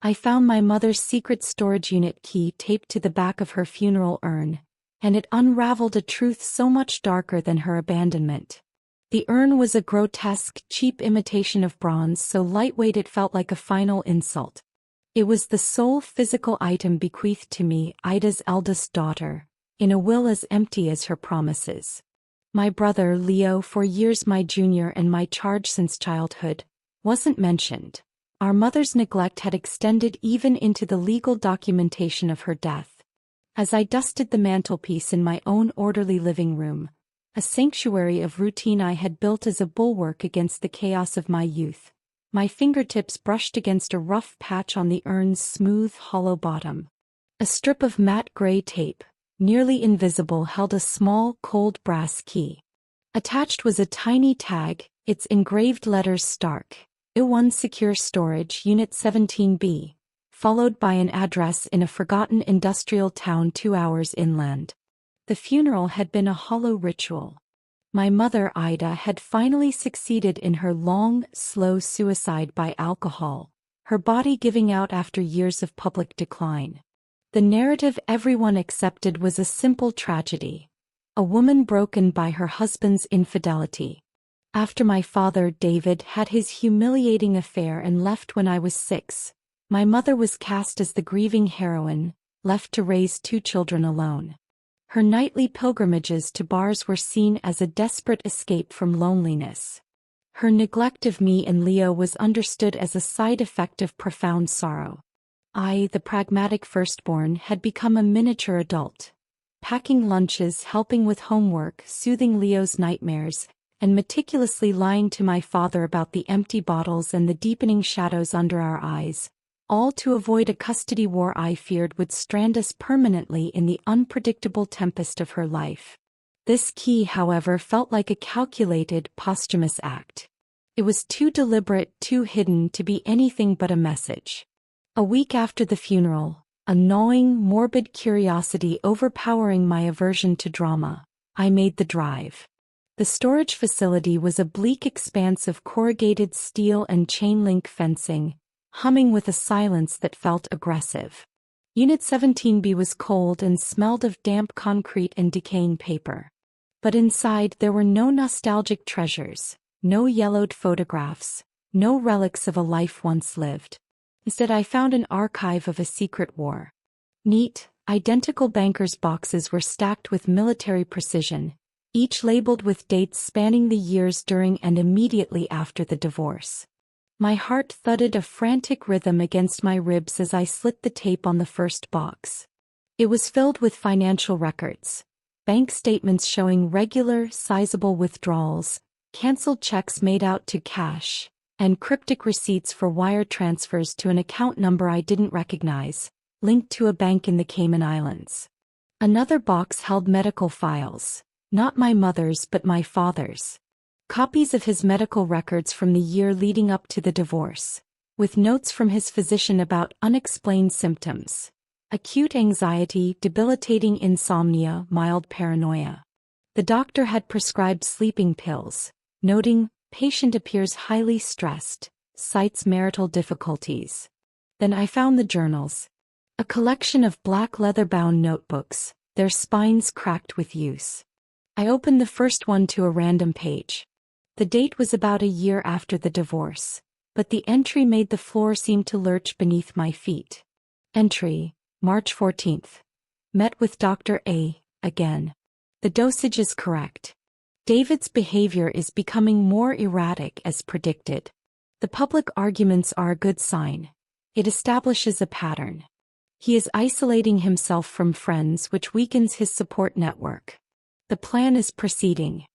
I found my mother's secret storage unit key taped to the back of her funeral urn, and it unraveled a truth so much darker than her abandonment. The urn was a grotesque, cheap imitation of bronze, so lightweight it felt like a final insult. It was the sole physical item bequeathed to me, Ida's eldest daughter, in a will as empty as her promises. My brother, Leo, 4 years my junior and my charge since childhood, wasn't mentioned. Our mother's neglect had extended even into the legal documentation of her death. As I dusted the mantelpiece in my own orderly living room, a sanctuary of routine I had built as a bulwark against the chaos of my youth, my fingertips brushed against a rough patch on the urn's smooth, hollow bottom. A strip of matte gray tape, nearly invisible, held a small, cold brass key. Attached was a tiny tag, its engraved letters stark: I1 Secure Storage, Unit 17B, followed by an address in a forgotten industrial town 2 hours inland. The funeral had been a hollow ritual. My mother, Ida, had finally succeeded in her long, slow suicide by alcohol, her body giving out after years of public decline. The narrative everyone accepted was a simple tragedy: a woman broken by her husband's infidelity. After my father, David, had his humiliating affair and left when I was 6, my mother was cast as the grieving heroine, left to raise 2 children alone. Her nightly pilgrimages to bars were seen as a desperate escape from loneliness. Her neglect of me and Leo was understood as a side effect of profound sorrow. I, the pragmatic firstborn, had become a miniature adult, packing lunches, helping with homework, soothing Leo's nightmares, and meticulously lying to my father about the empty bottles and the deepening shadows under our eyes, all to avoid a custody war I feared would strand us permanently in the unpredictable tempest of her life. This key, however, felt like a calculated, posthumous act. It was too deliberate, too hidden to be anything but a message. A week after the funeral, a gnawing, morbid curiosity overpowering my aversion to drama, I made the drive. The storage facility was a bleak expanse of corrugated steel and chain-link fencing, humming with a silence that felt aggressive. Unit 17B was cold and smelled of damp concrete and decaying paper. But inside there were no nostalgic treasures, no yellowed photographs, no relics of a life once lived. Instead, I found an archive of a secret war. Neat, identical bankers' boxes were stacked with military precision, each labeled with dates spanning the years during and immediately after the divorce. My heart thudded a frantic rhythm against my ribs as I slit the tape on the first box. It was filled with financial records, bank statements showing regular, sizable withdrawals, canceled checks made out to cash, and cryptic receipts for wire transfers to an account number I didn't recognize, linked to a bank in the Cayman Islands. Another box held medical files, not my mother's but my father's. Copies of his medical records from the year leading up to the divorce, with notes from his physician about unexplained symptoms: acute anxiety, debilitating insomnia, mild paranoia. The doctor had prescribed sleeping pills, noting, patient appears highly stressed, cites marital difficulties. Then I found the journals. A collection of black leather-bound notebooks, their spines cracked with use. I opened the first one to a random page. The date was about a year after the divorce, but the entry made the floor seem to lurch beneath my feet. Entry, March 14th. Met with Dr. A, again. The dosage is correct. David's behavior is becoming more erratic as predicted. The public arguments are a good sign. It establishes a pattern. He is isolating himself from friends, which weakens his support network. The plan is proceeding.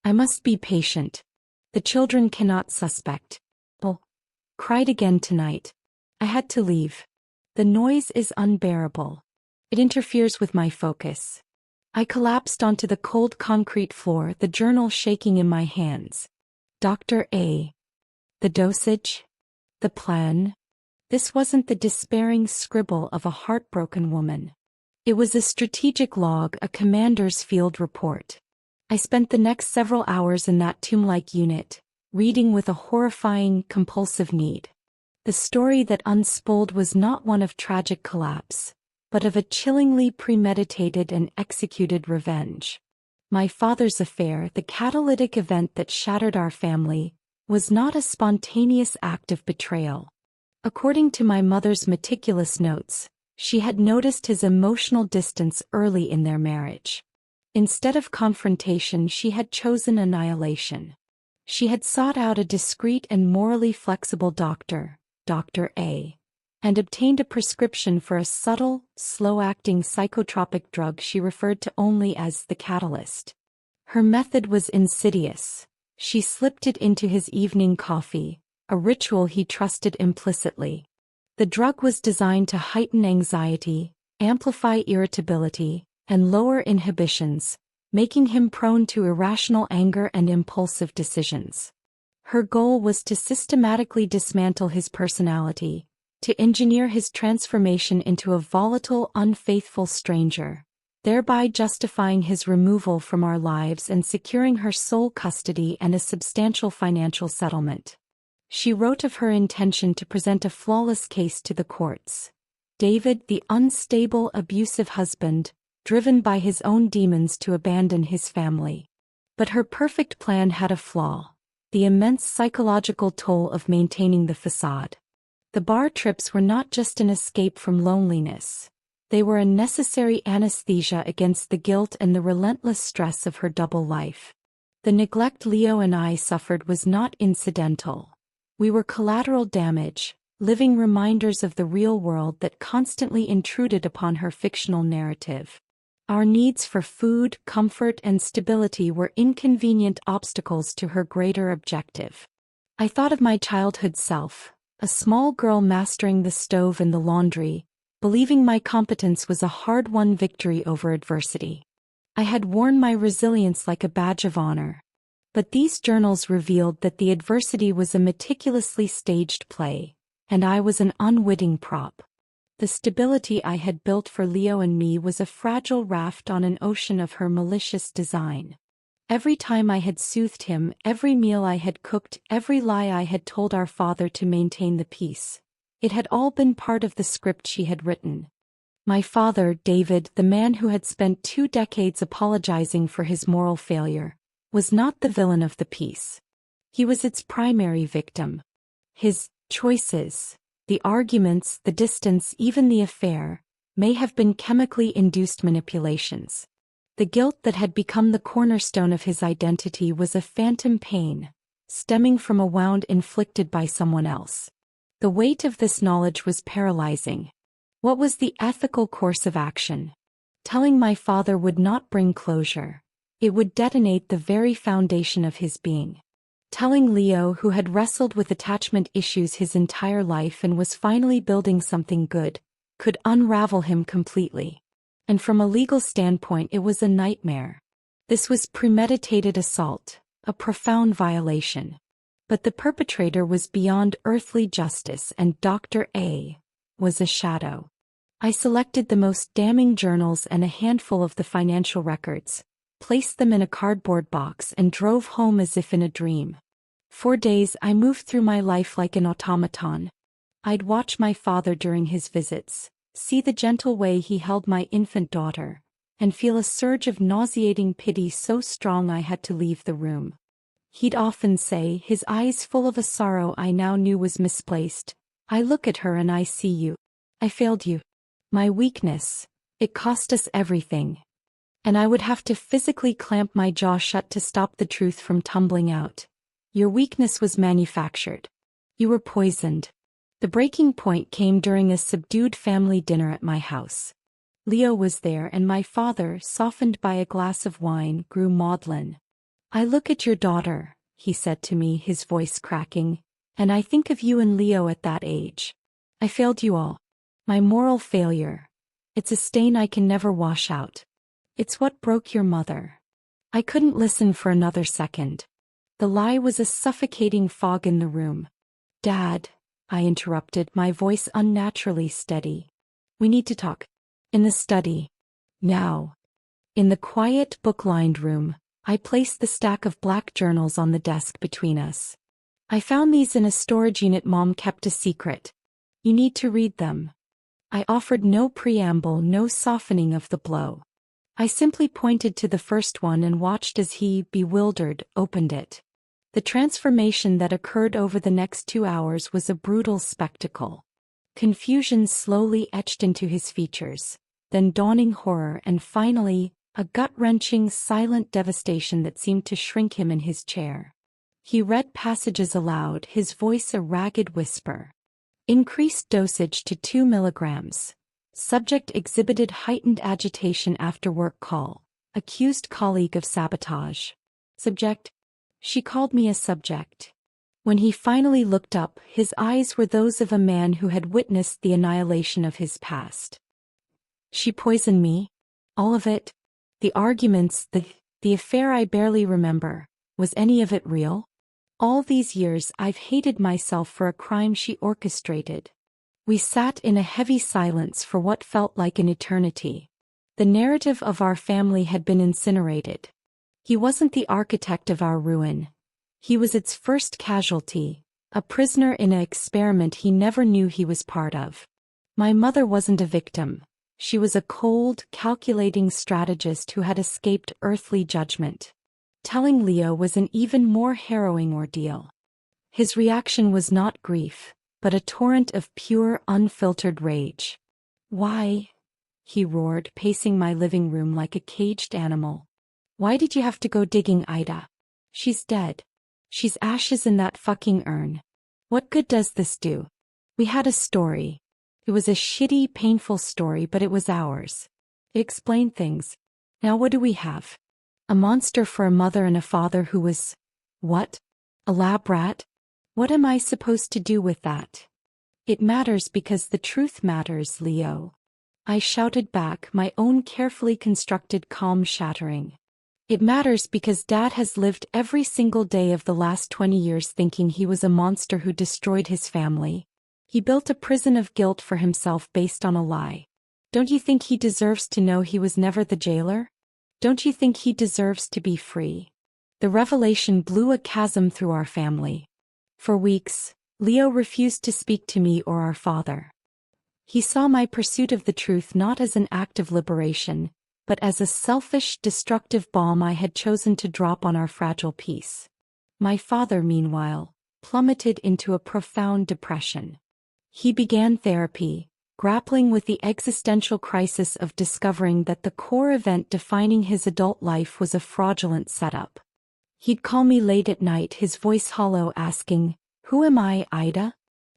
I must be patient. The children cannot suspect. Oh, cried again tonight. I had to leave. The noise is unbearable. It interferes with my focus. I collapsed onto the cold concrete floor, the journal shaking in my hands. Dr. A. The dosage? The plan? This wasn't the despairing scribble of a heartbroken woman. It was a strategic log, a commander's field report. I spent the next several hours in that tomb-like unit, reading with a horrifying, compulsive need. The story that unspooled was not one of tragic collapse, but of a chillingly premeditated and executed revenge. My father's affair, the catalytic event that shattered our family, was not a spontaneous act of betrayal. According to my mother's meticulous notes, she had noticed his emotional distance early in their marriage. Instead of confrontation, she had chosen annihilation. She had sought out a discreet and morally flexible doctor, Dr. A, and obtained a prescription for a subtle, slow-acting psychotropic drug she referred to only as the catalyst. Her method was insidious. She slipped it into his evening coffee, a ritual he trusted implicitly. The drug was designed to heighten anxiety, amplify irritability, and lower inhibitions, making him prone to irrational anger and impulsive decisions. Her goal was to systematically dismantle his personality, to engineer his transformation into a volatile, unfaithful stranger, thereby justifying his removal from our lives and securing her sole custody and a substantial financial settlement. She wrote of her intention to present a flawless case to the courts. David, the unstable, abusive husband, driven by his own demons to abandon his family. But her perfect plan had a flaw: the immense psychological toll of maintaining the facade. The bar trips were not just an escape from loneliness. They were a necessary anesthesia against the guilt and the relentless stress of her double life. The neglect Leo and I suffered was not incidental. We were collateral damage, living reminders of the real world that constantly intruded upon her fictional narrative. Our needs for food, comfort, and stability were inconvenient obstacles to her greater objective. I thought of my childhood self, a small girl mastering the stove and the laundry, believing my competence was a hard-won victory over adversity. I had worn my resilience like a badge of honor. But these journals revealed that the adversity was a meticulously staged play, and I was an unwitting prop. The stability I had built for Leo and me was a fragile raft on an ocean of her malicious design. Every time I had soothed him, every meal I had cooked, every lie I had told our father to maintain the peace, it had all been part of the script she had written. My father, David, the man who had spent 2 decades apologizing for his moral failure, was not the villain of the piece. He was its primary victim. His choices, the arguments, the distance, even the affair, may have been chemically induced manipulations. The guilt that had become the cornerstone of his identity was a phantom pain, stemming from a wound inflicted by someone else. The weight of this knowledge was paralyzing. What was the ethical course of action? Telling my father would not bring closure. It would detonate the very foundation of his being. Telling Leo, who had wrestled with attachment issues his entire life and was finally building something good, could unravel him completely. And from a legal standpoint, it was a nightmare. This was premeditated assault, a profound violation. But the perpetrator was beyond earthly justice, and Dr. A was a shadow. I selected the most damning journals and a handful of the financial records, placed them in a cardboard box, and drove home as if in a dream. For days I moved through my life like an automaton. I'd watch my father during his visits, see the gentle way he held my infant daughter, and feel a surge of nauseating pity so strong I had to leave the room. He'd often say, his eyes full of a sorrow I now knew was misplaced, "I look at her and I see you. I failed you. My weakness, it cost us everything." And I would have to physically clamp my jaw shut to stop the truth from tumbling out. Your weakness was manufactured. You were poisoned. The breaking point came during a subdued family dinner at my house. Leo was there, and my father, softened by a glass of wine, grew maudlin. "I look at your daughter," he said to me, his voice cracking, "and I think of you and Leo at that age. I failed you all. My moral failure. It's a stain I can never wash out. It's what broke your mother." I couldn't listen for another second. The lie was a suffocating fog in the room. "Dad," I interrupted, my voice unnaturally steady. "We need to talk." "In the study. Now." In the quiet, book-lined room, I placed the stack of black journals on the desk between us. I found these in a storage unit Mom kept a secret. You need to read them. I offered no preamble, no softening of the blow. I simply pointed to the first one and watched as he, bewildered, opened it. The transformation that occurred over the next 2 hours was a brutal spectacle. Confusion slowly etched into his features, then dawning horror, and finally, a gut-wrenching, silent devastation that seemed to shrink him in his chair. He read passages aloud, his voice a ragged whisper. Increased dosage to 2 milligrams. Subject exhibited heightened agitation after work call. Accused colleague of sabotage. Subject. She called me a subject. When he finally looked up, his eyes were those of a man who had witnessed the annihilation of his past. She poisoned me? All of it? The arguments, the affair I barely remember. Was any of it real? All these years I've hated myself for a crime she orchestrated. We sat in a heavy silence for what felt like an eternity. The narrative of our family had been incinerated. He wasn't the architect of our ruin. He was its first casualty, a prisoner in an experiment he never knew he was part of. My mother wasn't a victim. She was a cold, calculating strategist who had escaped earthly judgment. Telling Leo was an even more harrowing ordeal. His reaction was not grief, but a torrent of pure, unfiltered rage. Why? He roared, pacing my living room like a caged animal. Why did you have to go digging, Ida? She's dead. She's ashes in that fucking urn. What good does this do? We had a story. It was a shitty, painful story, but it was ours. It explained things. Now what do we have? A monster for a mother and a father who was... what? A lab rat? What am I supposed to do with that? It matters because the truth matters, Leo. I shouted back, my own carefully constructed calm shattering. It matters because Dad has lived every single day of the last 20 years thinking he was a monster who destroyed his family. He built a prison of guilt for himself based on a lie. Don't you think he deserves to know he was never the jailer? Don't you think he deserves to be free? The revelation blew a chasm through our family. For weeks, Leo refused to speak to me or our father. He saw my pursuit of the truth not as an act of liberation, but as a selfish, destructive bomb I had chosen to drop on our fragile peace. My father, meanwhile, plummeted into a profound depression. He began therapy, grappling with the existential crisis of discovering that the core event defining his adult life was a fraudulent setup. He'd call me late at night, his voice hollow, asking, "Who am I, Ida?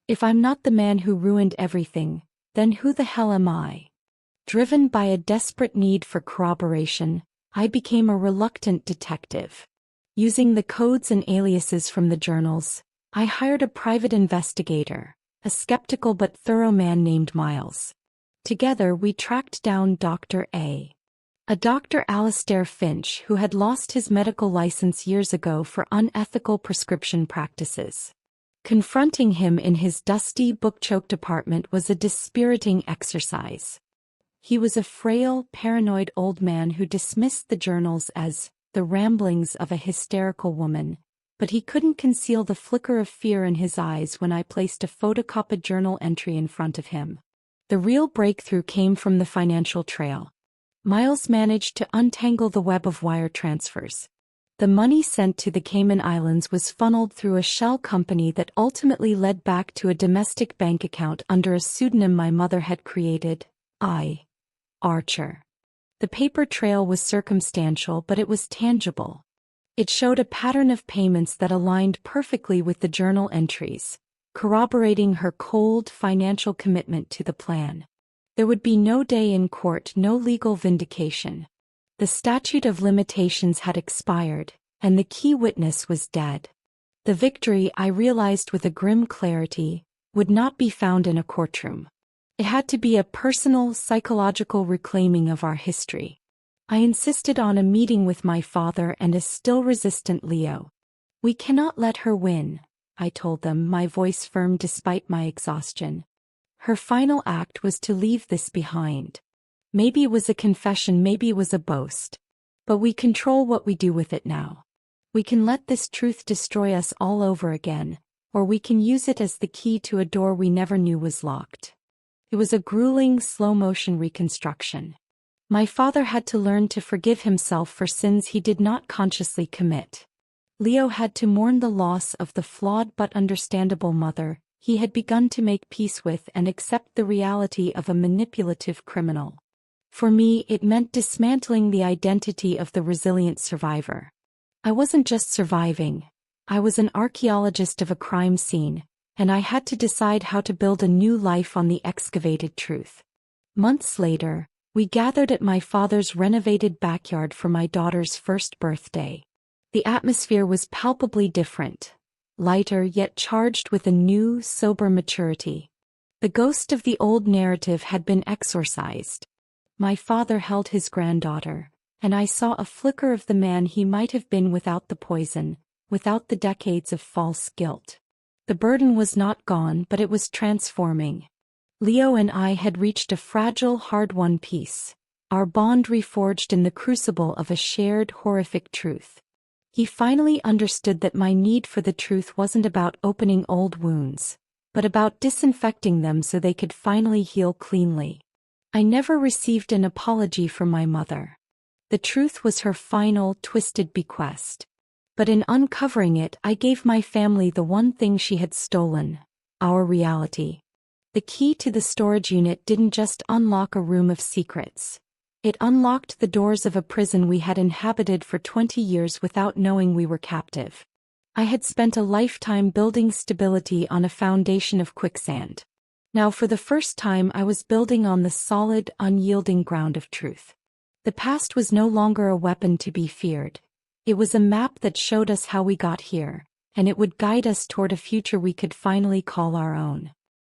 If I'm not the man who ruined everything, then who the hell am I?" Driven by a desperate need for corroboration, I became a reluctant detective. Using the codes and aliases from the journals, I hired a private investigator, a skeptical but thorough man named Miles. Together we tracked down Dr. A Dr. Alistair Finch who had lost his medical license years ago for unethical prescription practices. Confronting him in his dusty, book-choked apartment was a dispiriting exercise. He was a frail, paranoid old man who dismissed the journals as the ramblings of a hysterical woman, but he couldn't conceal the flicker of fear in his eyes when I placed a photocopied journal entry in front of him. The real breakthrough came from the financial trail. Miles managed to untangle the web of wire transfers. The money sent to the Cayman Islands was funneled through a shell company that ultimately led back to a domestic bank account under a pseudonym my mother had created, Archer. The paper trail was circumstantial, but it was tangible. It showed a pattern of payments that aligned perfectly with the journal entries, corroborating her cold financial commitment to the plan. There would be no day in court, no legal vindication. The statute of limitations had expired, and the key witness was dead. The victory, I realized with a grim clarity, would not be found in a courtroom. It had to be a personal, psychological reclaiming of our history. I insisted on a meeting with my father and a still resistant Leo. "We cannot let her win," I told them, my voice firm despite my exhaustion. Her final act was to leave this behind. Maybe it was a confession, maybe it was a boast. But we control what we do with it now. We can let this truth destroy us all over again, or we can use it as the key to a door we never knew was locked. It was a grueling, slow-motion reconstruction. My father had to learn to forgive himself for sins he did not consciously commit. Leo had to mourn the loss of the flawed but understandable mother he had begun to make peace with and accept the reality of a manipulative criminal. For me, it meant dismantling the identity of the resilient survivor. I wasn't just surviving. I was an archaeologist of a crime scene, and I had to decide how to build a new life on the excavated truth. Months later, we gathered at my father's renovated backyard for my daughter's first birthday. The atmosphere was palpably different, lighter yet charged with a new, sober maturity. The ghost of the old narrative had been exorcised. My father held his granddaughter, and I saw a flicker of the man he might have been without the poison, without the decades of false guilt. The burden was not gone, but it was transforming. Leo and I had reached a fragile, hard-won peace, our bond reforged in the crucible of a shared, horrific truth. He finally understood that my need for the truth wasn't about opening old wounds, but about disinfecting them so they could finally heal cleanly. I never received an apology from my mother. The truth was her final, twisted bequest. But in uncovering it, I gave my family the one thing she had stolen: our reality. The key to the storage unit didn't just unlock a room of secrets. It unlocked the doors of a prison we had inhabited for 20 years without knowing we were captive. I had spent a lifetime building stability on a foundation of quicksand. Now for the first time I was building on the solid, unyielding ground of truth. The past was no longer a weapon to be feared. It was a map that showed us how we got here, and it would guide us toward a future we could finally call our own.